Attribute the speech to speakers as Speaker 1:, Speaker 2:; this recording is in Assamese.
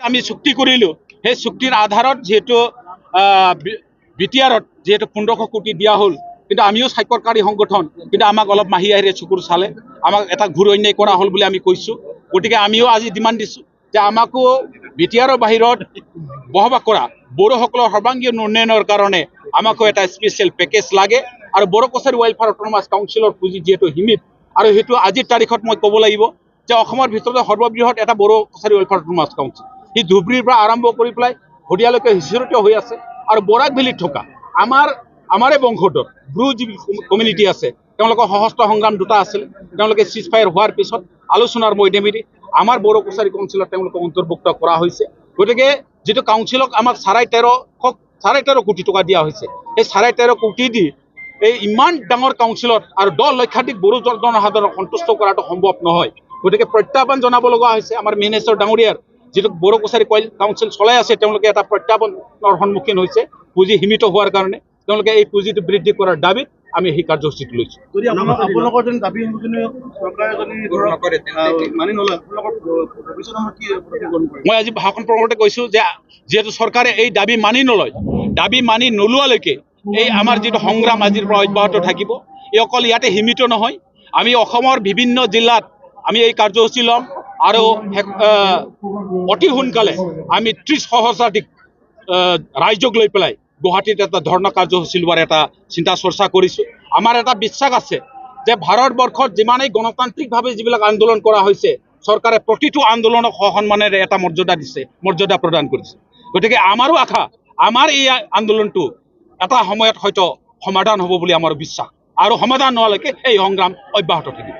Speaker 1: আমি চুক্তি কৰিলোঁ সেই চুক্তিৰ আধাৰত যিহেতু বিটিআৰত যিহেতু 1500 কোটি দিয়া হ'ল কিন্তু আমিও স্বাক্ষৰকাৰী সংগঠন কিন্তু আমাক অলপ মাহী আহিৰে চকুৰ চালে আমাক এটা ঘূৰ অন্যায় কৰা হ'ল বুলি আমি কৈছোঁ গতিকে আমিও আজি ডিমাণ্ড দিছোঁ যে আমাকো বিটিআৰৰ বাহিৰত বসবাস কৰা বড়োসকলৰ সৰ্বাংগীন উন্নয়নৰ কাৰণে আমাকো এটা স্পেচিয়েল পেকেজ লাগে আৰু বড়ো কছাৰী ৱেলফেয়াৰ অট'নমাছ কাউন্সিলৰ পুঁজি যিহেতু সীমিত আৰু সেইটো আজিৰ তাৰিখত মই ক'ব লাগিব যে অসমৰ ভিতৰতে সৰ্ববৃহৎ এটা Bodo Kachari welfare autonomous council সি ধুবুৰীৰ পৰা আৰম্ভ কৰি পেলাই ভদিয়ালৈকে সিঁচৰতি হৈ আছে আৰু বৰাক ভেলীত থকা আমাৰে বংশধৰ ব্ৰু যি কমিউনিটি আছে তেওঁলোকৰ সশস্ত্ৰ সংগ্ৰাম দুটা আছিল তেওঁলোকে চিজ ফায়াৰ হোৱাৰ পিছত আলোচনাৰ মধ্যমেদি আমাৰ বড়ো কছাৰী কাউন্সিলত তেওঁলোকক অন্তৰ্ভুক্ত কৰা হৈছে গতিকে যিটো কাউন্সিলক আমাক 13.5 কোটি টকা দিয়া হৈছে এই 13.5 কোটি দি এই ইমান ডাঙৰ কাউন্সিলত আৰু 10 লক্ষাধিক বড়ো জনসাধাৰণক সন্তুষ্ট কৰাটো সম্ভৱ নহয় গতিকে প্ৰত্যাহ্বান জনাব লগা হৈছে আমাৰ মিনিষ্টাৰ ডাঙৰীয়াৰ যিটো বড়ো কছাৰী কাউন্সিল চলাই আছে তেওঁলোকে এটা প্ৰত্যাহ্বানৰ সন্মুখীন হৈছে পুঁজি সীমিত হোৱাৰ কাৰণে তেওঁলোকে এই পুঁজিটো বৃদ্ধি কৰাৰ দাবীত আমি সেই কাৰ্যসূচীটো লৈছোঁ
Speaker 2: যদি আপোনালোকৰ যেন দাবী চৰকাৰে যদি মানি নলয়
Speaker 1: মই আজি ভাষণ প্ৰসংগতে কৈছোঁ যে যিহেতু চৰকাৰে এই দাবী মানি নোলোৱালৈকে এই আমাৰ যিটো সংগ্ৰাম আজিৰ পৰা অব্যাহত থাকিব এই অকল ইয়াতে সীমিত নহয় আমি অসমৰ বিভিন্ন জিলাত আমি এই কাৰ্যসূচী ল'ম আৰু অতি সোনকালে আমি 30 সহস্ৰাধিক ৰাইজক লৈ পেলাই গুৱাহাটীত এটা ধৰ্ণা কাৰ্যসূচী লোৱাৰ এটা চিন্তা চৰ্চা কৰিছোঁ আমাৰ এটা বিশ্বাস আছে যে ভাৰতবৰ্ষত যিমানেই গণতান্ত্ৰিকভাৱে যিবিলাক আন্দোলন কৰা হৈছে চৰকাৰে প্ৰতিটো আন্দোলনক সন্মানেৰে এটা মৰ্যাদা প্ৰদান কৰিছে গতিকে আমাৰো আশা আমাৰ এই আন্দোলনটো এটা সময়ত হয়তো সমাধান হ'ব বুলি আমাৰ বিশ্বাস আৰু সমাধান নোহোৱালৈকে এই সংগ্ৰাম অব্যাহত থাকিব